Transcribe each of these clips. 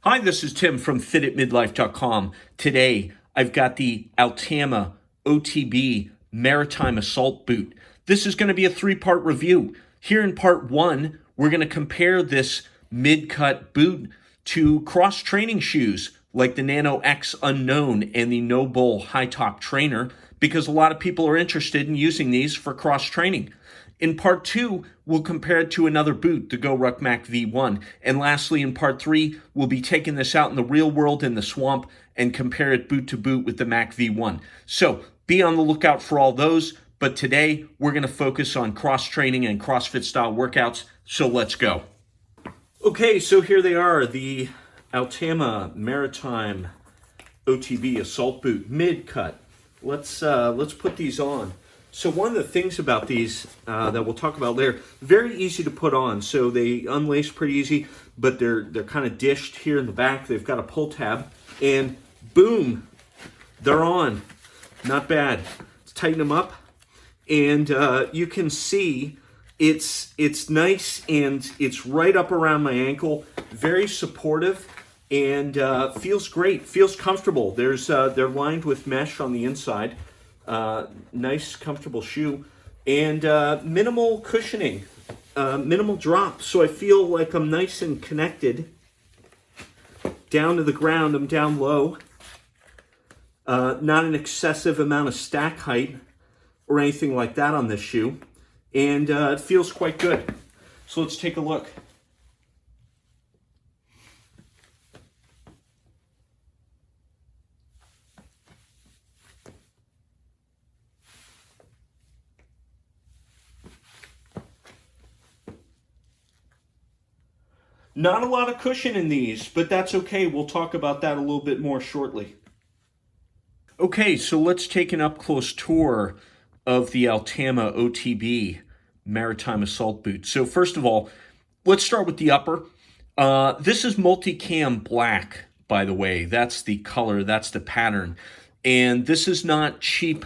Hi, this is Tim from fititmidlife.com. Today, I've got the Altama OTB Maritime Assault Boot. This is going to be a three-part review. Here in part one, we're going to compare this mid-cut boot to cross-training shoes like the Nano X Unknown and the No Bull High Top Trainer, because a lot of people are interested in using these for cross-training. In part two, we'll compare it to another boot, the GoRuck Mac V1. And lastly, in part three, we'll be taking this out in the real world in the swamp and compare it boot to boot with the Mac V1. So be on the lookout for all those. But today, we're going to focus on cross-training and CrossFit style workouts. So let's go. Okay, so here they are, the Altama Maritime OTB Assault Boot mid-cut. Let's put these on. So one of the things about these that we'll talk about later, very easy to put on. So they unlace pretty easy, but they're kind of dished here in the back. They've got a pull tab, and boom, they're on. Not bad. Let's tighten them up, and you can see it's nice, and it's right up around my ankle. Very supportive, and feels great. Feels comfortable. They're lined with mesh on the inside. Nice, comfortable shoe, and minimal cushioning, minimal drop. So I feel like I'm nice and connected down to the ground. I'm down low. Not an excessive amount of stack height or anything like that on this shoe. And it feels quite good. So let's take a look. Not a lot of cushion in these, but that's okay. We'll talk about that a little bit more shortly. Okay, so let's take an up-close tour of the Altama OTB Maritime Assault Boot. So first of all, let's start with the upper. This is multicam black, by the way. That's the color, that's the pattern. And this is not cheap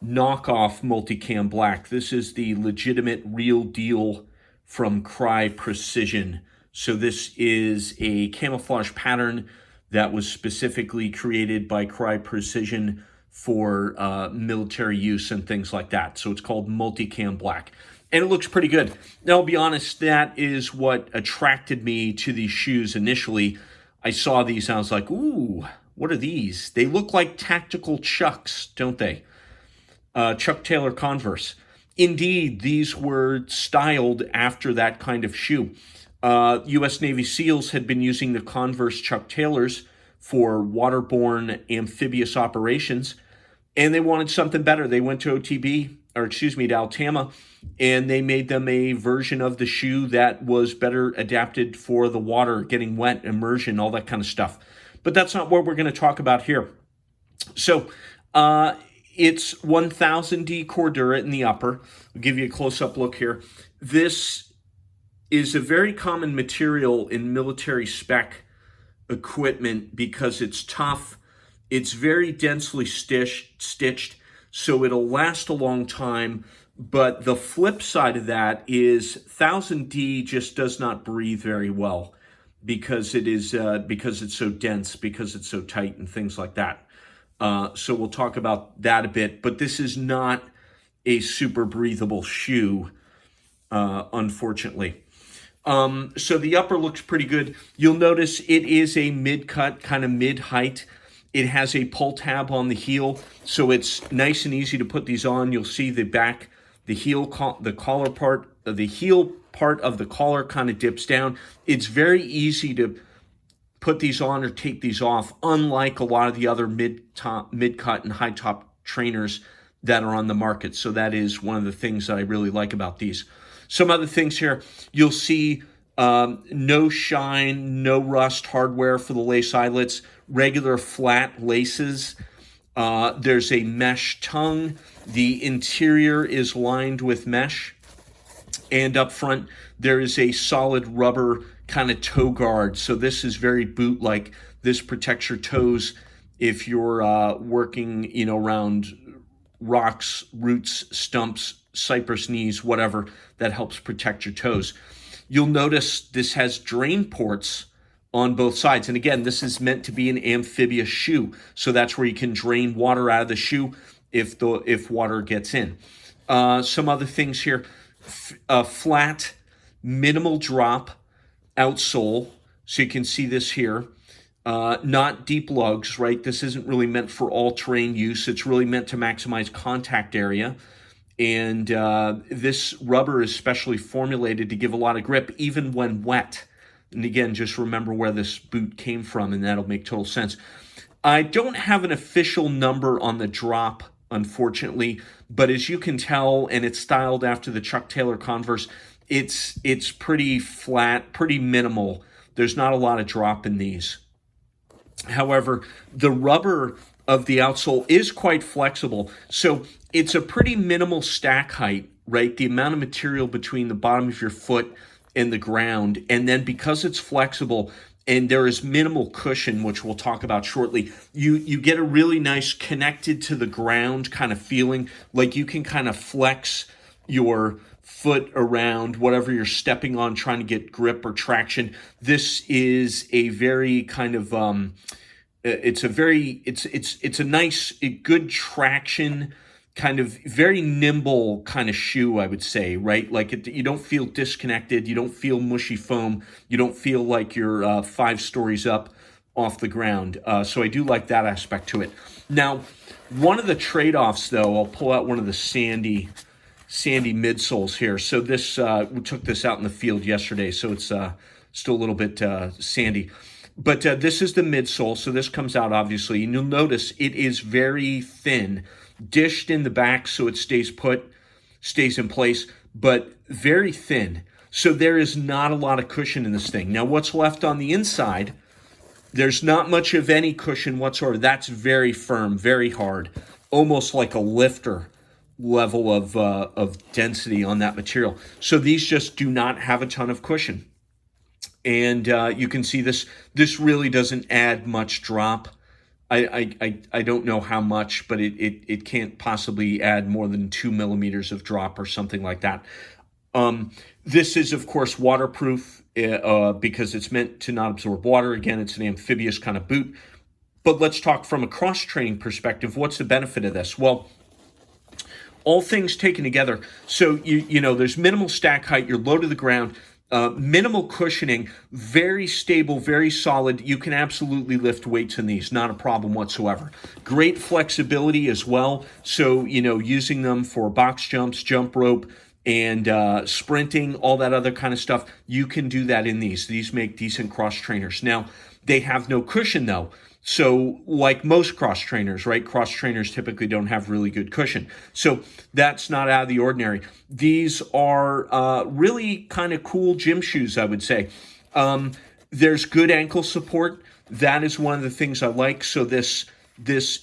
knockoff multicam black. This is the legitimate real deal from Crye Precision. So this is a camouflage pattern that was specifically created by Crye Precision for military use and things like that. So it's called multicam black. And it looks pretty good. Now, I'll be honest, that is what attracted me to these shoes initially. I saw these and I was like, ooh, what are these? They look like tactical Chucks, don't they? Chuck Taylor Converse. Indeed, these were styled after that kind of shoe. U.S. Navy SEALs had been using the Converse Chuck Taylors for waterborne amphibious operations, and they wanted something better. They went to to Altama, and they made them a version of the shoe that was better adapted for the water, getting wet, immersion, all that kind of stuff. But that's not what we're going to talk about here. So it's 1000D Cordura in the upper. I'll give you a close-up look here. This is a very common material in military spec equipment because it's tough. It's very densely stitched, so it'll last a long time. But the flip side of that is 1000D just does not breathe very well because it's so dense, because it's so tight and things like that. So we'll talk about that a bit. But this is not a super breathable shoe, unfortunately. So the upper looks pretty good. You'll notice it is a mid-cut, kind of mid-height. It has a pull tab on the heel, so it's nice and easy to put these on. You'll see the back, the heel, the collar part, the heel part of the collar kind of dips down. It's very easy to put these on or take these off, unlike a lot of the other mid-cut and high-top trainers that are on the market. So that is one of the things that I really like about these. Some other things here, you'll see no shine, no rust hardware for the lace eyelets, regular flat laces. There's a mesh tongue. The interior is lined with mesh. And up front, there is a solid rubber kind of toe guard. So this is very boot-like. This protects your toes if you're working, around rocks, roots, stumps, cypress knees, whatever, that helps protect your toes. You'll notice this has drain ports on both sides. And again, this is meant to be an amphibious shoe, so that's where you can drain water out of the shoe if water gets in. Some other things here: flat, minimal drop outsole. So you can see this here. Not deep lugs, right? This isn't really meant for all-terrain use. It's really meant to maximize contact area. And this rubber is specially formulated to give a lot of grip even when wet. And again, just remember where this boot came from, and that'll make total sense. I don't have an official number on the drop, unfortunately, but as you can tell, and it's styled after the Chuck Taylor Converse, it's pretty flat, pretty minimal. There's not a lot of drop in these. However, the rubber of the outsole is quite flexible, so it's a pretty minimal stack height, right? The amount of material between the bottom of your foot and the ground, and then because it's flexible and there is minimal cushion, which we'll talk about shortly, you get a really nice connected to the ground kind of feeling, like you can kind of flex your foot around whatever you're stepping on, trying to get grip or traction. This is a very kind of it's a nice, good traction, kind of very nimble kind of shoe, I would say, right? Like you don't feel disconnected, you don't feel mushy foam, you don't feel like you're 5 stories up off the ground. So I do like that aspect to it. Now, one of the trade-offs, though, I'll pull out one of the sandy midsoles here. So this, we took this out in the field yesterday, so it's still a little bit sandy. But this is the midsole, so this comes out obviously, and you'll notice it is very thin, dished in the back so it stays in place, but very thin. So there is not a lot of cushion in this thing. Now what's left on the inside, there's not much of any cushion whatsoever. That's very firm, very hard, almost like a lifter level of density on that material. So these just do not have a ton of cushion. And you can see this really doesn't add much drop. I don't know how much, but it can't possibly add more than 2 millimeters of drop or something like that. This is, of course, waterproof because it's meant to not absorb water. Again, it's an amphibious kind of boot. But let's talk from a cross-training perspective. What's the benefit of this? Well, all things taken together. So, you know, there's minimal stack height. You're low to the ground. Minimal cushioning, very stable, very solid. You can absolutely lift weights in these, not a problem whatsoever. Great flexibility as well. So, you know, using them for box jumps, jump rope, and sprinting, all that other kind of stuff, you can do that in these. These make decent cross trainers. Now, they have no cushion though. So like most cross trainers, right? Cross trainers typically don't have really good cushion. So that's not out of the ordinary. These are really kind of cool gym shoes, I would say. There's good ankle support. That is one of the things I like. So this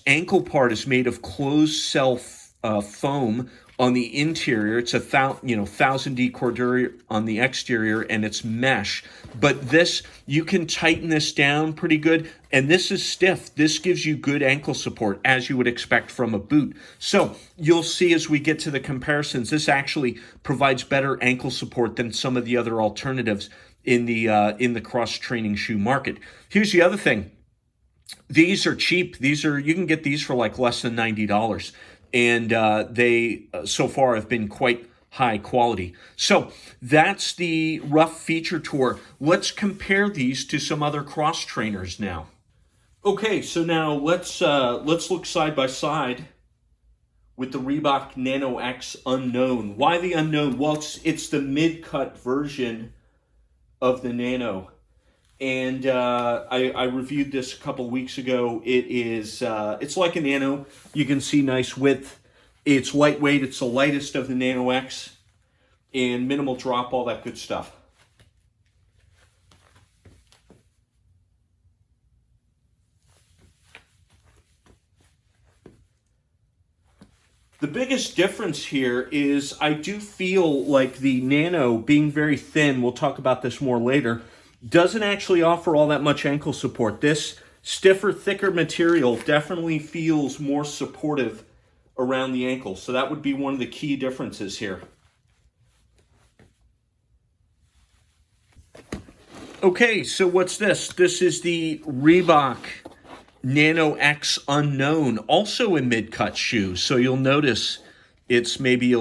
ankle part is made of closed cell foam on the interior. It's 1000D cordura on the exterior, and it's mesh. But this, you can tighten this down pretty good, and this is stiff. This gives you good ankle support, as you would expect from a boot. So you'll see as we get to the comparisons, this actually provides better ankle support than some of the other alternatives in the cross-training shoe market. Here's the other thing. These are cheap. You can get these for like less than $90. And they so far have been quite high quality. So that's the rough feature tour. Let's compare these to some other cross trainers now. Okay, so now let's look side by side with the Reebok Nano X Unknown. Why the Unknown? Well, it's the mid-cut version of the Nano. And I reviewed this a couple weeks ago. It's like a Nano. You can see nice width. It's lightweight. It's the lightest of the Nano X, and minimal drop, all that good stuff. The biggest difference here is I do feel like the Nano, being very thin, we'll talk about this more later, doesn't actually offer all that much ankle support. This stiffer, thicker material definitely feels more supportive around the ankle. So that would be one of the key differences here. Okay, so what's this? This is the Reebok Nano X Unknown, also a mid-cut shoe. So you'll notice it's maybe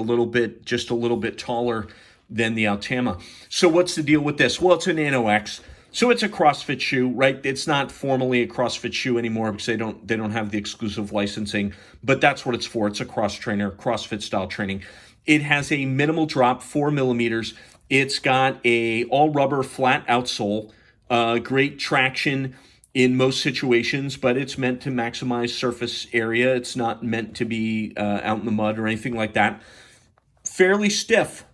just a little bit taller than the Altama. So what's the deal with this? Well, it's a Nano X. So it's a CrossFit shoe, right? It's not formally a CrossFit shoe anymore because they don't have the exclusive licensing, but that's what it's for. It's a cross trainer, CrossFit style training. It has a minimal drop, 4 millimeters. It's got a all rubber flat outsole, great traction in most situations, but it's meant to maximize surface area. It's not meant to be out in the mud or anything like that. Fairly stiff,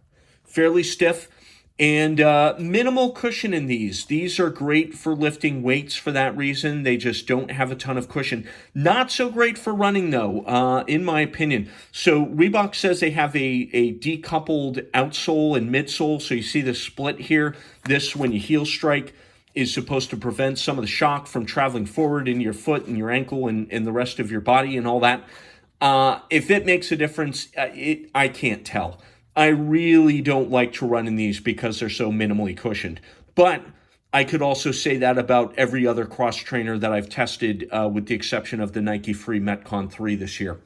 and minimal cushion in these. These are great for lifting weights for that reason. They just don't have a ton of cushion. Not so great for running, though, in my opinion. So Reebok says they have a decoupled outsole and midsole. So you see the split here. This, when you heel strike, is supposed to prevent some of the shock from traveling forward in your foot and your ankle and the rest of your body and all that. If it makes a difference, I can't tell. I really don't like to run in these because they're so minimally cushioned. But I could also say that about every other cross trainer that I've tested, with the exception of the Nike Free Metcon 3 this year.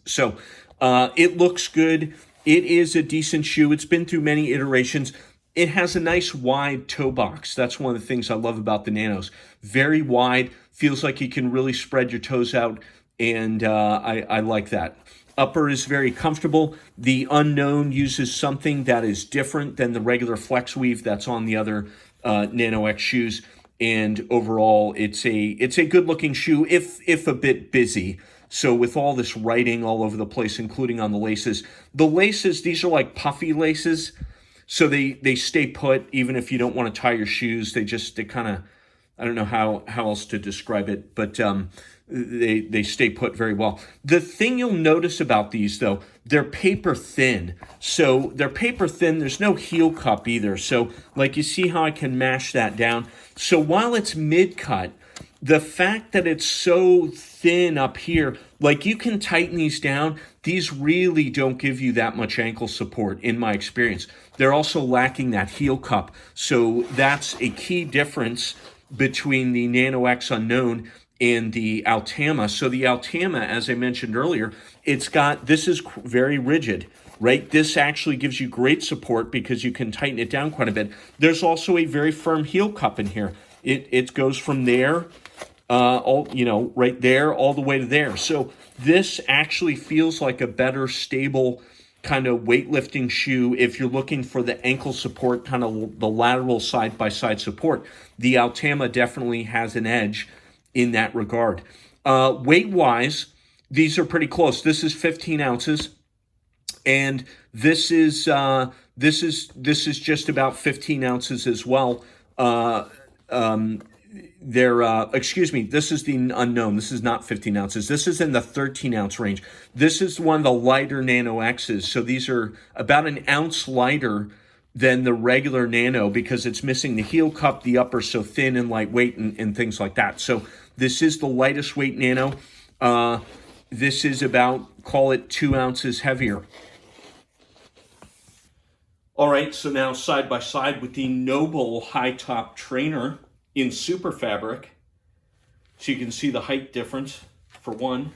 So it looks good. It is a decent shoe. It's been through many iterations. It has a nice wide toe box. That's one of the things I love about the Nanos. Very wide, feels like you can really spread your toes out, and I like that. Upper is very comfortable. The Unknown uses something that is different than the regular flex weave that's on the other Nano X shoes. And overall, it's a good looking shoe, if a bit busy. So with all this writing all over the place, including on the laces, these are like puffy laces. So they stay put even if you don't want to tie your shoes. They kind of, I don't know how else to describe it, but they stay put very well. The thing you'll notice about these, though, they're paper thin. So they're paper thin. There's no heel cup either. So like you see how I can mash that down. So while it's mid-cut, the fact that it's so thin up here, like you can tighten these down. These really don't give you that much ankle support in my experience. They're also lacking that heel cup. So that's a key difference between the Nano X Unknown and the Altama. So the Altama, as I mentioned earlier, this is very rigid, right? This actually gives you great support because you can tighten it down quite a bit. There's also a very firm heel cup in here. It goes from there, right there, all the way to there. So this actually feels like a better stable kind of weightlifting shoe if you're looking for the ankle support, kind of the lateral side-by-side support. The Altama definitely has an edge in that regard. Weight-wise, these are pretty close. This is 15 ounces, and this is just about 15 ounces as well. Excuse me, this is the Unknown. This is not 15 ounces. This is in the 13 ounce range. This is one of the lighter Nano X's. So these are about an ounce lighter than the regular Nano because it's missing the heel cup, the upper so thin and lightweight and things like that. So this is the lightest weight Nano. This is about, call it 2 ounces heavier. All right, so now side by side with the Noble high top trainer in super fabric. So you can see the height difference for one.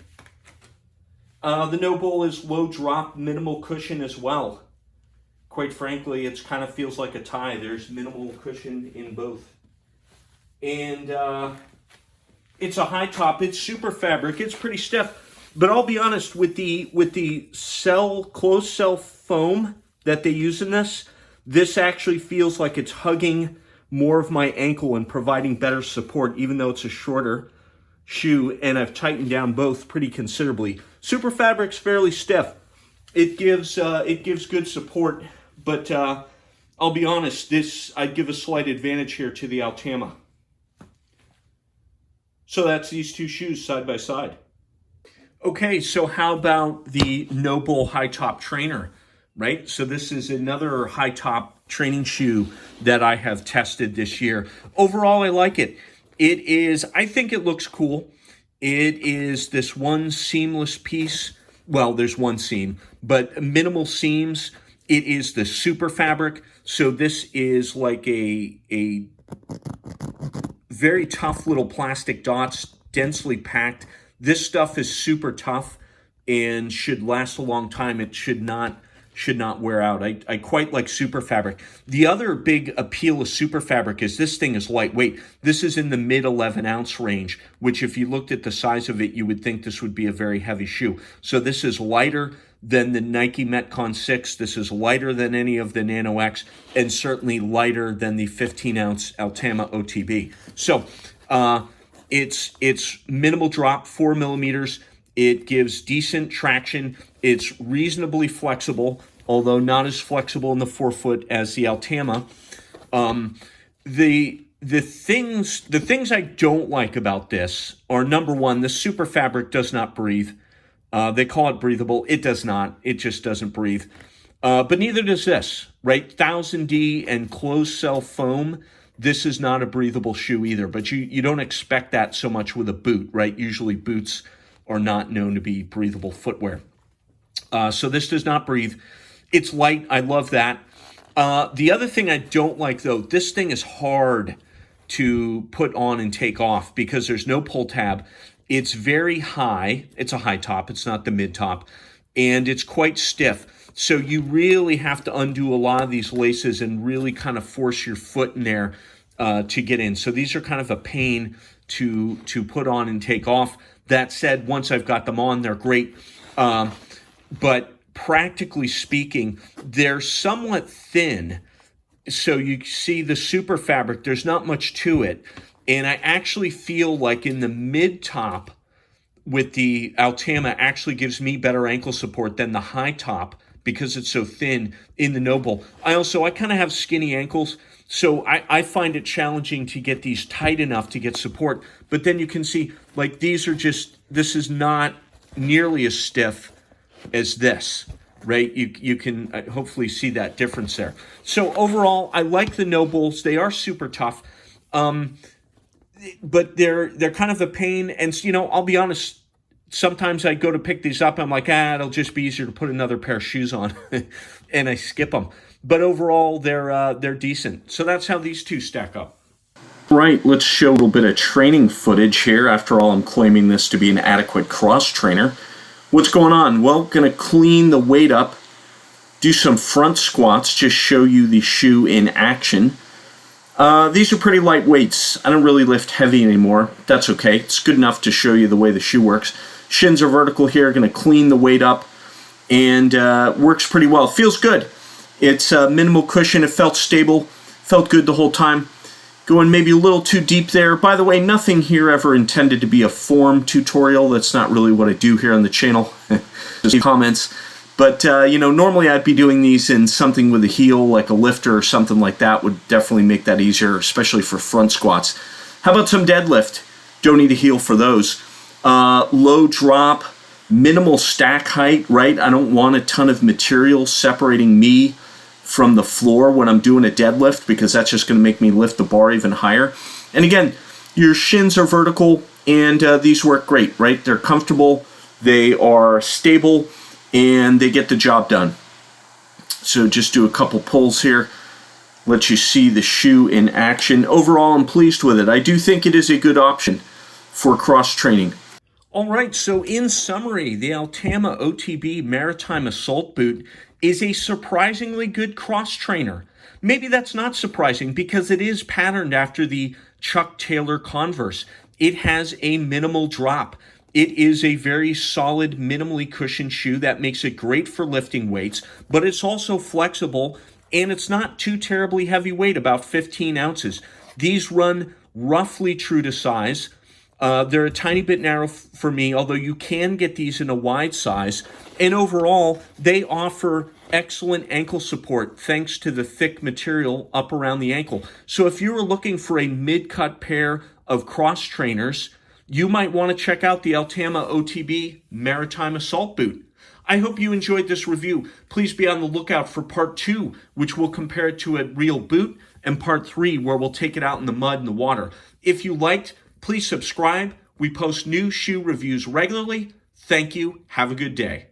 The Noble is low drop, minimal cushion as well. Quite frankly, it kind of feels like a tie. There's minimal cushion in both. And it's a high top. It's super fabric. It's pretty stiff. But I'll be honest, with the closed cell foam that they use in this actually feels like it's hugging more of my ankle and providing better support, even though it's a shorter shoe, and I've tightened down both pretty considerably. Super fabric's fairly stiff. It gives good support, but I'll be honest, I'd give a slight advantage here to the Altama. So that's these two shoes side by side. Okay, so how about the Noble high top trainer, right? So this is another high top training shoe that I have tested this year. Overall, I like it. I think it looks cool. It is this one seamless piece. Well, there's one seam, but minimal seams. It is the super fabric. So this is like a Very tough little plastic dots, densely packed. This stuff is super tough and should last a long time. It should not wear out. I quite like super fabric. The other big appeal of super fabric is this thing is lightweight. This is in the mid 11 ounce range, which if you looked at the size of it, you would think this would be a very heavy shoe. So this is lighter than the Nike Metcon 6. This is lighter than any of the Nano X, and certainly lighter than the 15 ounce Altama OTB. So it's minimal drop, 4 millimeters. It gives decent traction. It's reasonably flexible, although not as flexible in the forefoot as the Altama. The things I don't like about this are, number one, the super fabric does not breathe. They call it breathable. It does not. It just doesn't breathe. But neither does this, right? 1000D and closed cell foam. This is not a breathable shoe either, but you don't expect that so much with a boot, right? Usually boots are not known to be breathable footwear. So this does not breathe. It's light. I love that. The other thing I don't like, though, this thing is hard to put on and take off because there's no pull tab. It's very high. It's a high top. It's not the mid top. And it's quite stiff. So you really have to undo a lot of these laces and really kind of force your foot in there to get in. So these are kind of a pain to put on and take off. That said, once I've got them on, they're great. But practically speaking, they're somewhat thin. So you see the super fabric, there's not much to it. And I actually feel like in the mid top with the Altama actually gives me better ankle support than the high top because it's so thin in the Noble. I kind of have skinny ankles, so I find it challenging to get these tight enough to get support. But then you can see, like, this is not nearly as stiff as this, right? You can hopefully see that difference there. So overall, I like the Nobles. They are super tough. But they're kind of a pain. And, I'll be honest, sometimes I go to pick these up. I'm like, it'll just be easier to put another pair of shoes on. And I skip them. But overall, they're decent. So that's how these two stack up. Right, let's show a little bit of training footage here. After all, I'm claiming this to be an adequate cross trainer. What's going on? Well, going to clean the weight up, do some front squats, just show you the shoe in action. These are pretty light weights. I don't really lift heavy anymore. That's okay. It's good enough to show you the way the shoe works. Shins are vertical here. Going to clean the weight up, and works pretty well. Feels good. It's minimal cushion. It felt stable. Felt good the whole time. Going maybe a little too deep there. By the way, nothing here ever intended to be a form tutorial. That's not really what I do here on the channel. Just comments. But, normally I'd be doing these in something with a heel, like a lifter or something like that would definitely make that easier, especially for front squats. How about some deadlift? Don't need a heel for those. Low drop, minimal stack height, right? I don't want a ton of material separating me from the floor when I'm doing a deadlift because that's just going to make me lift the bar even higher. And again, your shins are vertical and these work great, right? They're comfortable, they are stable, and they get the job done. So just do a couple pulls here, let you see the shoe in action. Overall, I'm pleased with it. I do think it is a good option for cross training. All right, so in summary, the Altama OTB Maritime Assault Boot is a surprisingly good cross trainer. Maybe that's not surprising because it is patterned after the Chuck Taylor Converse. It has a minimal drop. It is a very solid, minimally cushioned shoe that makes it great for lifting weights, but it's also flexible and it's not too terribly heavyweight, about 15 ounces. These run roughly true to size. They're a tiny bit narrow for me, although you can get these in a wide size. And overall, they offer excellent ankle support thanks to the thick material up around the ankle. So if you were looking for a mid-cut pair of cross trainers, you might want to check out the Altama OTB Maritime Assault Boot. I hope you enjoyed this review. Please be on the lookout for part 2, which will compare it to a real boot, and part 3, where we'll take it out in the mud and the water. If you liked, please subscribe. We post new shoe reviews regularly. Thank you. Have a good day.